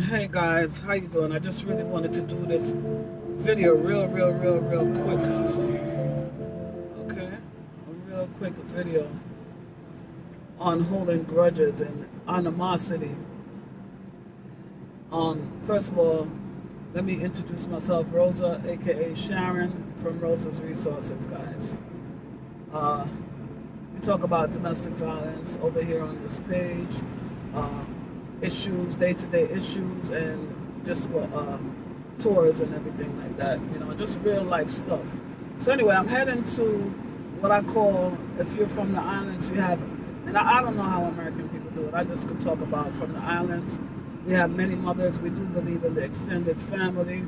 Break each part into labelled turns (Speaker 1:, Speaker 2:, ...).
Speaker 1: Hey guys, how you doing? I just really wanted to do this video real quick. Okay? A real quick video on holding grudges and animosity. First of all, let me introduce myself, Rosa, aka Sharon from Rosa's Resources, guys. We talk about domestic violence over here on this page. Issues, day-to-day issues, and just tours and everything like that, you know, just real life stuff. So anyway, I'm heading to what I call, if you're from the islands, you have, and I don't know how American people do it, I just could talk about from the islands, we have many mothers. We do believe in the extended family,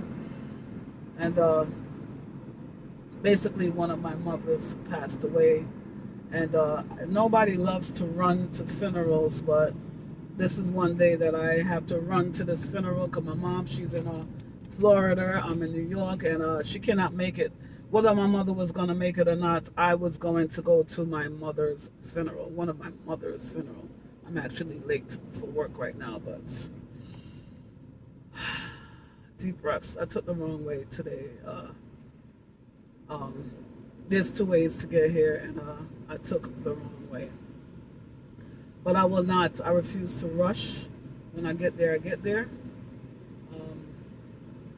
Speaker 1: and basically one of my mothers passed away, and nobody loves to run to funerals, but this is one day that I have to run to this funeral because my mom, she's in Florida, I'm in New York, and she cannot make it. Whether my mother was going to make it or not, I was going to go to my mother's funeral, one of my mother's funeral. I'm actually late for work right now, but deep breaths. I took the wrong way today. There's two ways to get here, and I took the wrong way. But I will not. I refuse to rush. When I get there, I get there.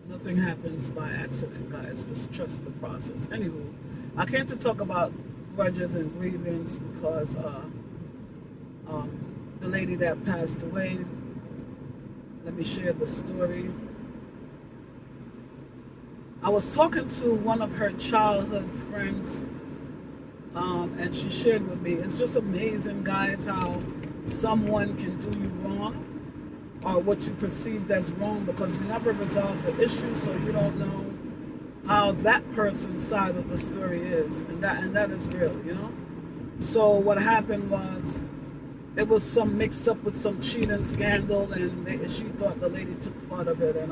Speaker 1: Nothing happens by accident, guys. Just trust the process. Anywho, I came to talk about grudges and grievance because the lady that passed away, let me share the story. I was talking to one of her childhood friends, and she shared with me, it's just amazing, guys, how someone can do you wrong or what you perceived as wrong because you never resolved the issue, so you don't know how that person's side of the story is, and that is real, you know. So what happened was, it was some mix up with some cheating scandal, and she thought the lady took part of it, and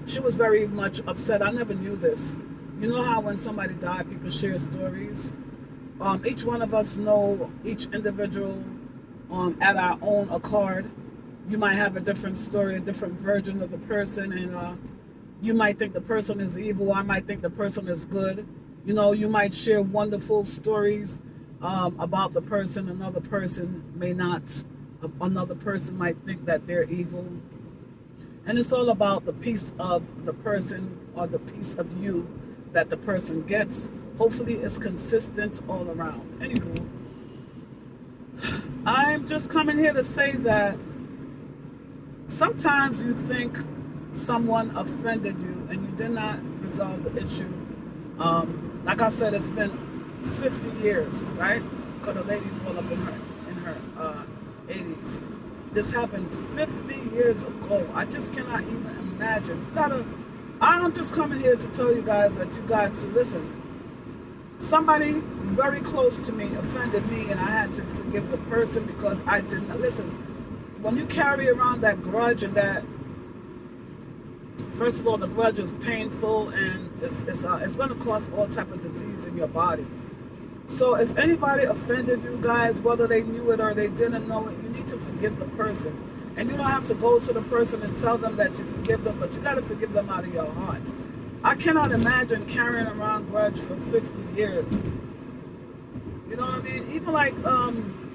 Speaker 1: she was very much upset. I never knew this. You know how when somebody died, people share stories? Each one of us know each individual at our own accord. You might have a different story, a different version of the person, and you might think the person is evil. I might think the person is good. You know, you might share wonderful stories about the person. Another person may not. Another person might think that they're evil. And it's all about the piece of the person or the piece of you that the person gets. Hopefully it's consistent all around. Anywho, I'm just coming here to say that sometimes you think someone offended you and you did not resolve the issue. Like I said, it's been 50 years, right? Because the lady's well up in her 80s. This happened 50 years ago. I just cannot even imagine. I'm just coming here to tell you guys that you got to listen. Somebody very close to me offended me, and I had to forgive the person because I didn't listen. When you carry around that grudge, and that, first of all, the grudge is painful, and it's going to cause all type of disease in your body. So if anybody offended you guys, whether they knew it or they didn't know it, you need to forgive the person. And you don't have to go to the person and tell them that you forgive them, but you got to forgive them out of your heart. I cannot imagine carrying around grudge for 50 years. You know what I mean? Even like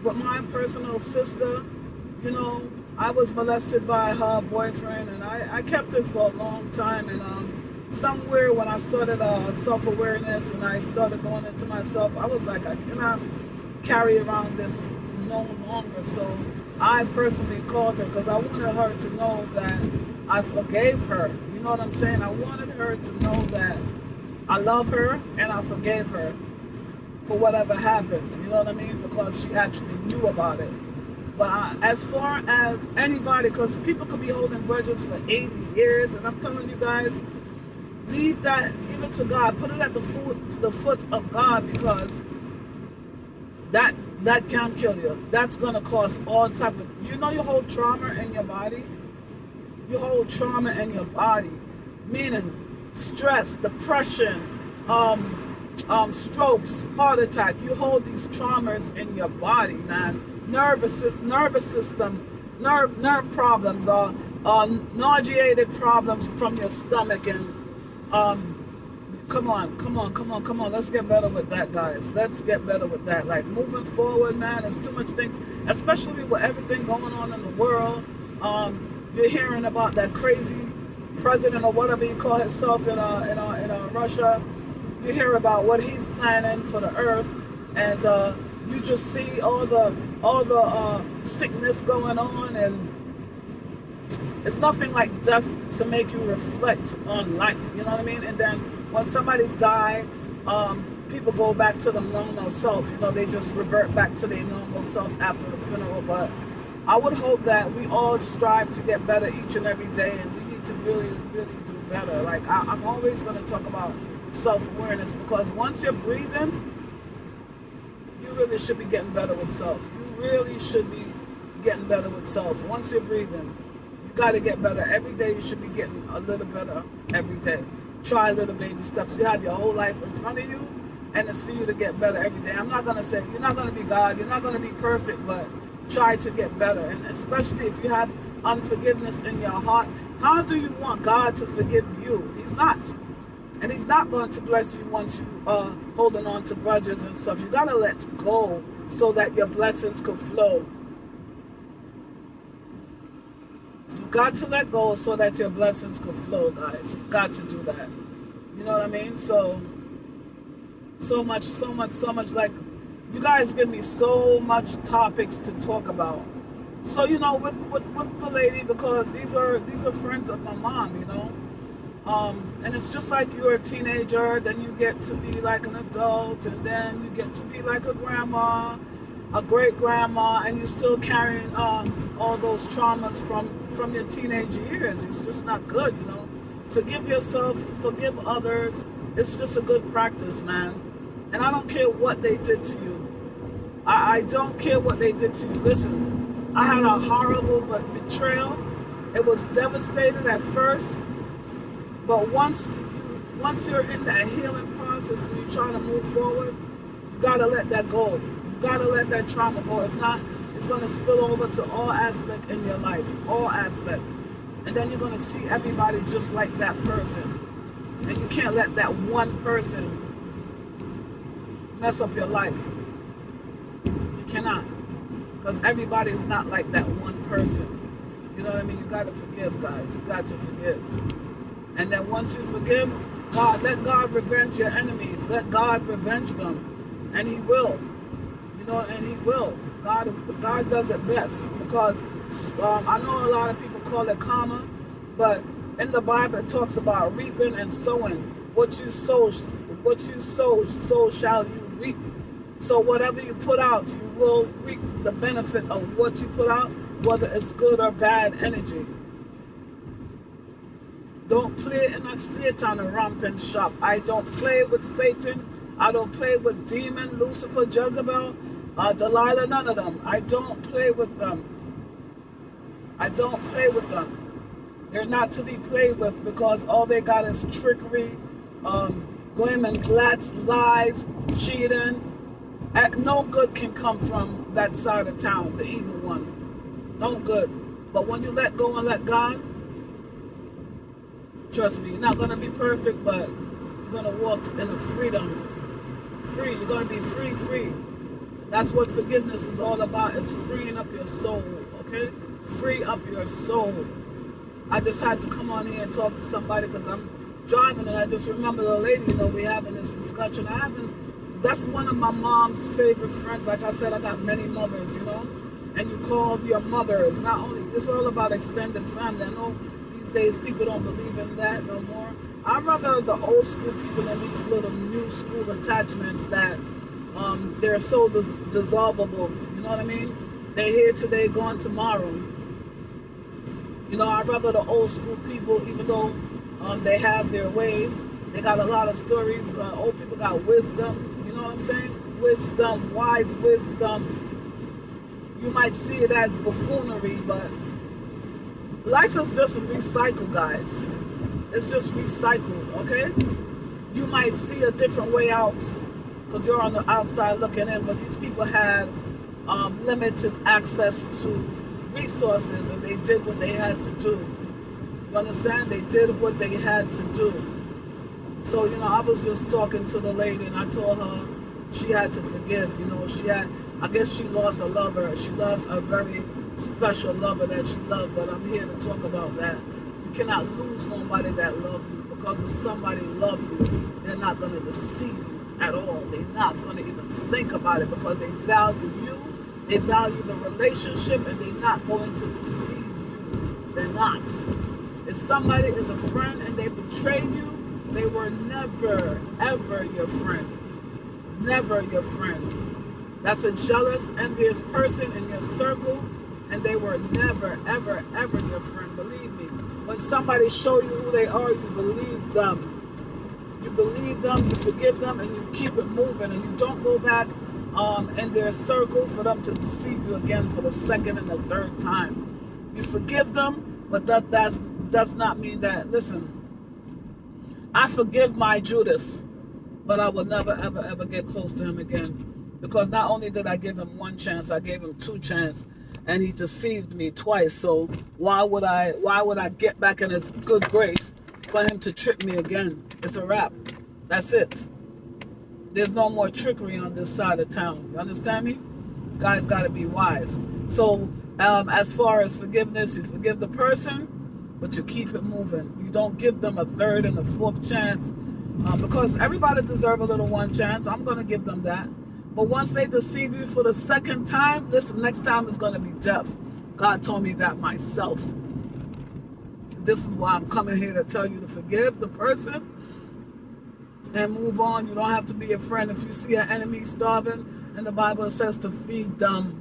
Speaker 1: with my personal sister, you know, I was molested by her boyfriend, and I kept it for a long time, and somewhere when I started self-awareness and I started going into myself, I was like, I cannot carry around this no longer. So I personally called her because I wanted her to know that I forgave her. You know what I'm saying? I wanted her to know that I love her and I forgave her for whatever happened. You know what I mean? Because she actually knew about it. But as far as anybody, because people could be holding grudges for 80 years, and I'm telling you guys, leave that, give it to God, put it at the foot of God, because that can kill you. That's gonna cause all type of, you know, you hold trauma in your body. You hold trauma in your body, meaning stress, depression, strokes, heart attack. You hold these traumas in your body, man. nervous system, nerve problems, nauseated problems from your stomach, and come on, let's get better with that, guys. Let's get better with that. Like, moving forward, man, there's too much things, especially with everything going on in the world. You're hearing about that crazy president or whatever he call himself in Russia. You hear about what he's planning for the earth, and you just see all the sickness going on, and it's nothing like death to make you reflect on life. You know what I mean? And then when somebody die, people go back to the normal self. You know, they just revert back to their normal self after the funeral. But I would hope that we all strive to get better each and every day, and we need to really, really do better. Like, I'm always going to talk about self-awareness, because once you're breathing, you really should be getting better with self. You really should be getting better with self. Once you're breathing, you got to get better. Every day you should be getting a little better every day. Try little baby steps. You have your whole life in front of you, and it's for you to get better every day. I'm not going to say you're not going to be God, you're not going to be perfect, but try to get better. And especially if you have unforgiveness in your heart, how do you want God to forgive you? He's not. And he's not going to bless you once you are holding on to grudges and stuff. You got to let go so that your blessings could flow. You got to let go so that your blessings could flow, guys. You got to do that. You know what I mean? So much. Like, you guys give me so much topics to talk about. So, you know, with the lady, because these are friends of my mom, you know. And it's just like you're a teenager, then you get to be like an adult, and then you get to be like a grandma, a great grandma, and you're still carrying all those traumas from your teenage years. It's just not good, you know. Forgive yourself, forgive others. It's just a good practice, man. And I don't care what they did to you. I don't care what they did to you. Listen, I had a horrible betrayal. It was devastated at first. But once you're in that healing process and you're trying to move forward, you gotta let that go. You gotta let that trauma go. If not, it's gonna spill over to all aspects in your life, all aspects. And then you're gonna see everybody just like that person. And you can't let that one person mess up your life. You cannot. Because everybody is not like that one person. You know what I mean? You gotta forgive, guys. You got to forgive. And then once you forgive, let God revenge your enemies. Let God revenge them. And he will. You know, and he will. God does it best. Because I know a lot of people call it karma, but in the Bible it talks about reaping and sowing. What you sow, so shall you reap. So whatever you put out, you will reap the benefit of what you put out, whether it's good or bad energy. Don't play in a Satan rampant shop. I don't play with Satan. I don't play with demon, Lucifer, Jezebel, Delilah, none of them. I don't play with them. I don't play with them. They're not to be played with, because all they got is trickery, glim and glats, lies, cheating. No good can come from that side of town, the evil one. No good. But when you let go and let God, trust me, you're not going to be perfect, but you're going to walk in a freedom. Free. You're going to be free. That's what forgiveness is all about, is freeing up your soul, okay? Free up your soul. I just had to come on here and talk to somebody because I'm driving, and I just remember the lady, you know, we having this discussion. That's one of my mom's favorite friends. Like I said, I got many mothers, you know? And you call your mothers. Not only, it's all about extended family. I know days people don't believe in that no more. I'd rather the old school people than these little new school attachments that they're so dissolvable. You know what I mean? They're here today, gone tomorrow. You know, I'd rather the old school people, even though they have their ways. They got a lot of stories. Old people got wisdom. You know what I'm saying? Wisdom, wise wisdom. You might see it as buffoonery, but life is just recycled, guys. It's just recycled, okay? You might see a different way out because you're on the outside looking in, but these people had limited access to resources, and they did what they had to do. You understand? They did what they had to do. So, I was just talking to the lady, and I told her she had to forgive. I guess she lost a lover. She lost a very special lover that she loved, but I'm here to talk about that. You cannot lose nobody that loves you, because if somebody loves you, they're not going to deceive you at all. They're not going to even think about it, because they value you, they value the relationship, and they're not going to deceive you. They're not. If somebody is a friend and they betrayed you, they were never, ever your friend. Never your friend. That's a jealous, envious person in your circle, and they were never, ever, ever your friend. Believe me. When somebody show you who they are, you believe them. You believe them, you forgive them, and you keep it moving, and you don't go back in their circle for them to deceive you again for the second and the third time. You forgive them, but that does not mean that, listen, I forgive my Judas, but I will never, ever, ever get close to him again. Because not only did I give him one chance, I gave him two chances, and he deceived me twice. So why would I get back in his good grace for him to trick me again? It's a wrap. That's it. There's no more trickery on this side of town. You understand me? Guys got to be wise. So as far as forgiveness, you forgive the person, but you keep it moving. You don't give them a third and a fourth chance, because everybody deserves a little one chance. I'm going to give them that. But once they deceive you for the second time, listen, next time is going to be death. God told me that myself. This is why I'm coming here to tell you to forgive the person and move on. You don't have to be a friend. If you see an enemy starving, and the Bible says to feed them,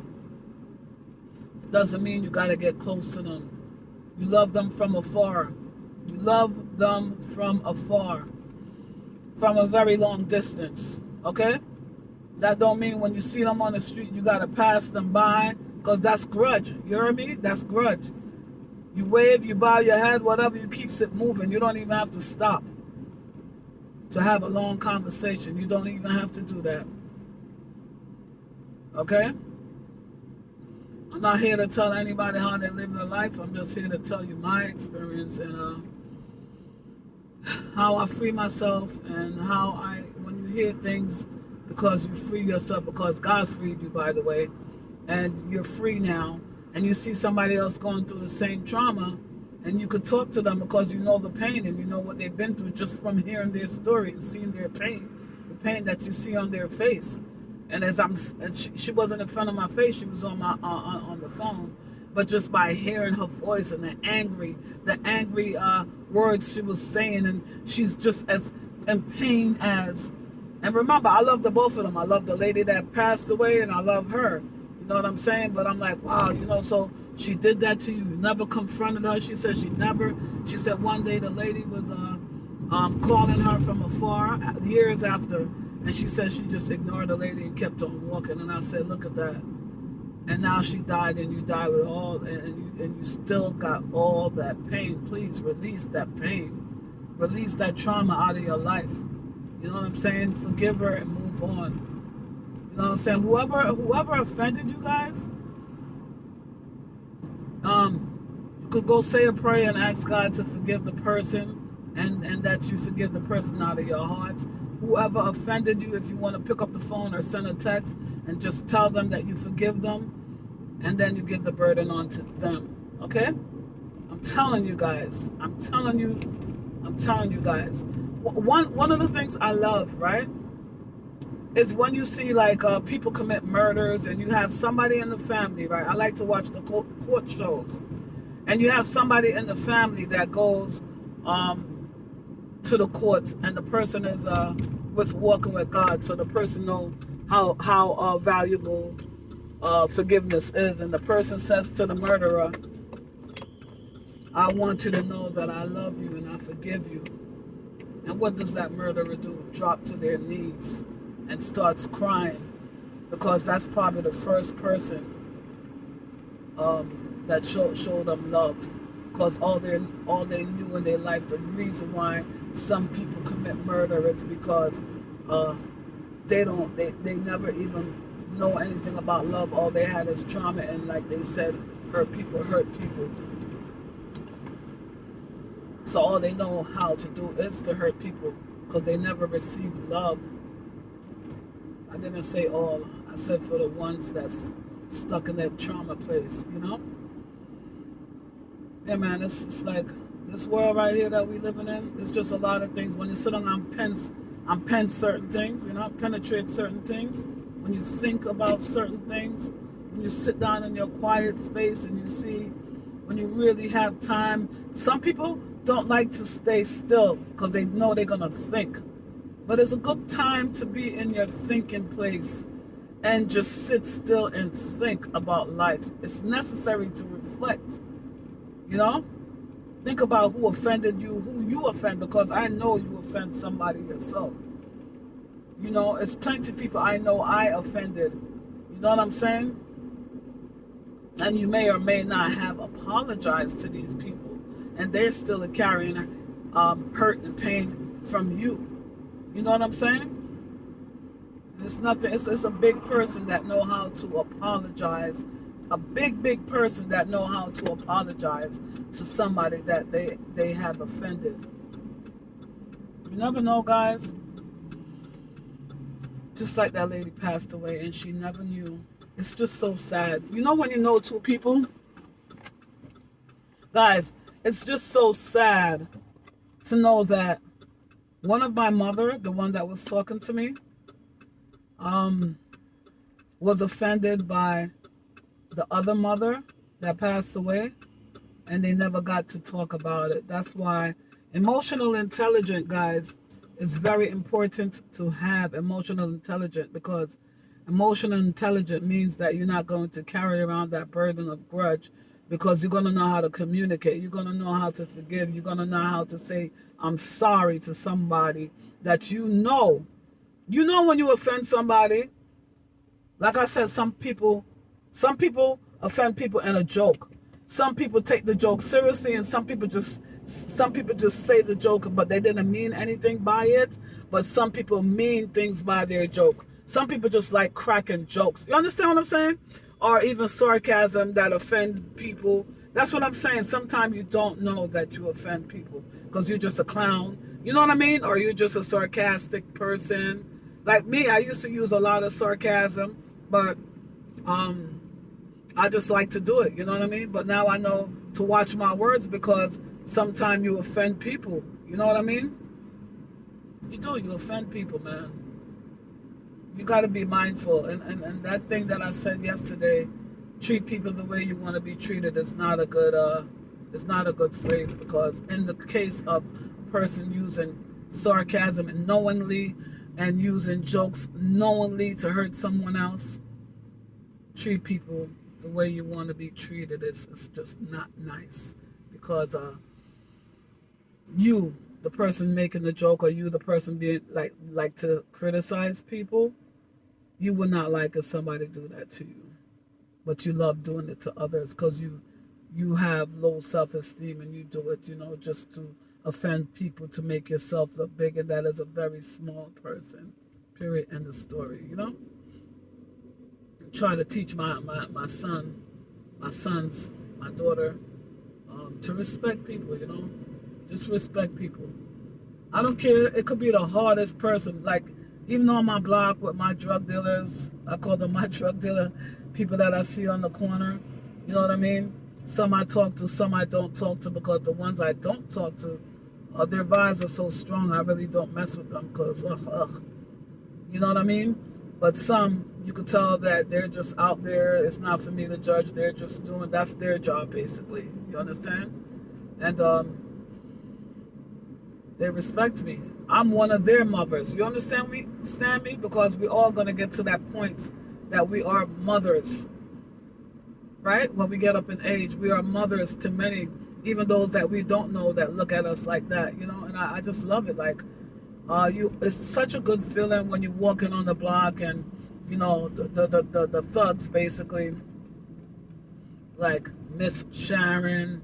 Speaker 1: it doesn't mean you got to get close to them. You love them from afar. You love them from afar, from a very long distance, okay? That don't mean when you see them on the street, you got to pass them by, because that's grudge. You hear me? That's grudge. You wave, you bow your head, whatever, you keep it moving. You don't even have to stop to have a long conversation. You don't even have to do that. Okay? I'm not here to tell anybody how they live their life. I'm just here to tell you my experience and how I free myself, and how when you hear things, because you free yourself, because God freed you, by the way, and you're free now, and you see somebody else going through the same trauma, and you could talk to them because you know the pain and you know what they've been through just from hearing their story and seeing their pain, the pain that you see on their face. And she wasn't in front of my face, she was on the phone, but just by hearing her voice and the angry words she was saying, and she's just as in pain as. And remember, I love the both of them. I love the lady that passed away, and I love her. You know what I'm saying? But I'm like, wow, so she did that to you. You never confronted her. She said she said one day the lady was calling her from afar years after, and she said she just ignored the lady and kept on walking. And I said, look at that. And now she died, and you died with all, and you still got all that pain. Please release that pain. Release that trauma out of your life. You know what I'm saying? Forgive her and move on. You know what I'm saying? Whoever offended you guys, you could go say a prayer and ask God to forgive the person, and that you forgive the person out of your heart. Whoever offended you, if you want to pick up the phone or send a text and just tell them that you forgive them, and then you give the burden on to them. Okay? I'm telling you guys. I'm telling you guys. One of the things I love, right, is when you see like people commit murders, and you have somebody in the family, right? I like to watch the court shows, and you have somebody in the family that goes to the courts, and the person is walking with God, so the person knows how valuable forgiveness is, and the person says to the murderer, I want you to know that I love you and I forgive you. And what does that murderer do? Drop to their knees and starts crying, because that's probably the first person that showed them love, because all they knew in their life, the reason why some people commit murder is because they never even know anything about love. All they had is trauma, and like they said, hurt people hurt people. So all they know how to do is to hurt people because they never received love. I didn't say all. I said for the ones that's stuck in that trauma place, you know? Yeah, man, it's like this world right here that we living in, it's just a lot of things. When you sit on I'm pen certain things, you know, penetrate certain things. When you think about certain things, when you sit down in your quiet space and you see, when you really have time. Some people don't like to stay still because they know they're going to think. But it's a good time to be in your thinking place and just sit still and think about life. It's necessary to reflect, you know? Think about who offended you, who you offend, because I know you offend somebody yourself. You know, it's plenty of people I know I offended. You know what I'm saying? And you may or may not have apologized to these people, and they're still carrying hurt and pain from you. You know what I'm saying? It's nothing. It's a big person that know how to apologize. A big person that know how to apologize to somebody that they have offended. You never know, guys. Just like that lady passed away and she never knew. It's just so sad. You know when you know two people? Guys, it's just so sad to know that one of my mother, the one that was talking to me, was offended by the other mother that passed away, and they never got to talk about it. That's why emotional intelligence, guys, is very important to have emotional intelligence, because emotional intelligence means that you're not going to carry around that burden of grudge, because you're going to know how to communicate. You're going to know how to forgive. You're going to know how to say, I'm sorry to somebody that you know. You know when you offend somebody. Like I said, some people offend people in a joke. Some people take the joke seriously, and some people just say the joke, but they didn't mean anything by it. But some people mean things by their joke. Some people just like cracking jokes. You understand what I'm saying? Or even sarcasm that offend people. That's what I'm saying. Sometimes you don't know that you offend people because you're just a clown. You know what I mean? Or you're just a sarcastic person. Like me, I used to use a lot of sarcasm, but I just like to do it. You know what I mean? But now I know to watch my words, because sometimes you offend people. You know what I mean? You do. You offend people, man. You got to be mindful. And that thing that I said yesterday, treat people the way you want to be treated, is not a good phrase, because in the case of a person using sarcasm and knowingly, and using jokes knowingly to hurt someone else, treat people the way you want to be treated. It's just not nice, because you, the person making the joke, or you, the person being like to criticize people, you would not like if somebody do that to you, but you love doing it to others because you have low self-esteem, and you do it, you know, just to offend people, to make yourself look big, and that is a very small person. Period. End of story. You know. Try to teach my sons, my daughter, to respect people. You know, just respect people. I don't care. It could be the hardest person. Like, even on my block with my drug dealers, I call them my drug dealer, people that I see on the corner. You know what I mean? Some I talk to, some I don't talk to, because the ones I don't talk to, their vibes are so strong, I really don't mess with them, because, you know what I mean? But some, you could tell that they're just out there. It's not for me to judge. They're just that's their job, basically. You understand? And they respect me. I'm one of their mothers. You understand me? Because we're all going to get to that point that we are mothers. Right? When we get up in age, we are mothers to many, even those that we don't know that look at us like that, you know. And I just love it. Like, it's such a good feeling when you're walking on the block, and you know the thugs, basically, like Miss Sharon,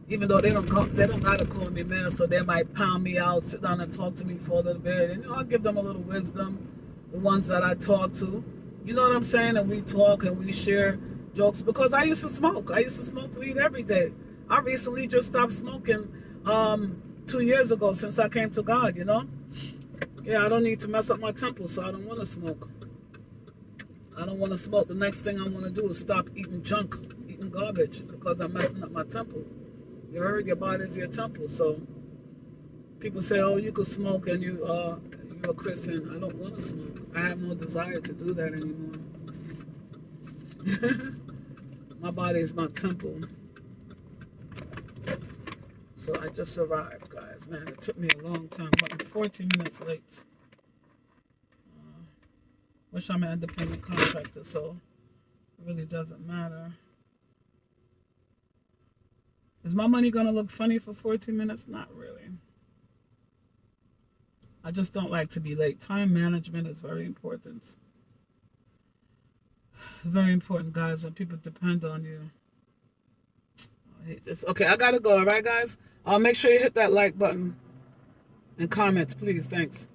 Speaker 1: even though they don't gotta call me man, so they might pound me out, sit down and talk to me for a little bit, and I'll give them a little wisdom. The ones that I talk to, You know what I'm saying? And we talk and we share jokes because I used to smoke. I used to smoke weed every day. I recently just stopped smoking 2 years ago since I came to God, you know? Yeah, I don't need to mess up my temple, so I don't want to smoke. I don't want to smoke. The next thing I want to do is stop eating junk, eating garbage, because I'm messing up my temple. You heard? Your body is your temple. So people say, oh, you could smoke and you're a Christian. I don't want to smoke. I have no desire to do that anymore. My body is my temple. So I just arrived, guys. Man, it took me a long time. I'm 14 minutes late. Wish I'm an independent contractor, so it really doesn't matter. Is my money going to look funny for 14 minutes? Not really. I just don't like to be late. Time management is very important. Very important, guys, when people depend on you. I hate this. Okay, I got to go, all right, guys? Make sure you hit that like button and comment, please. Thanks.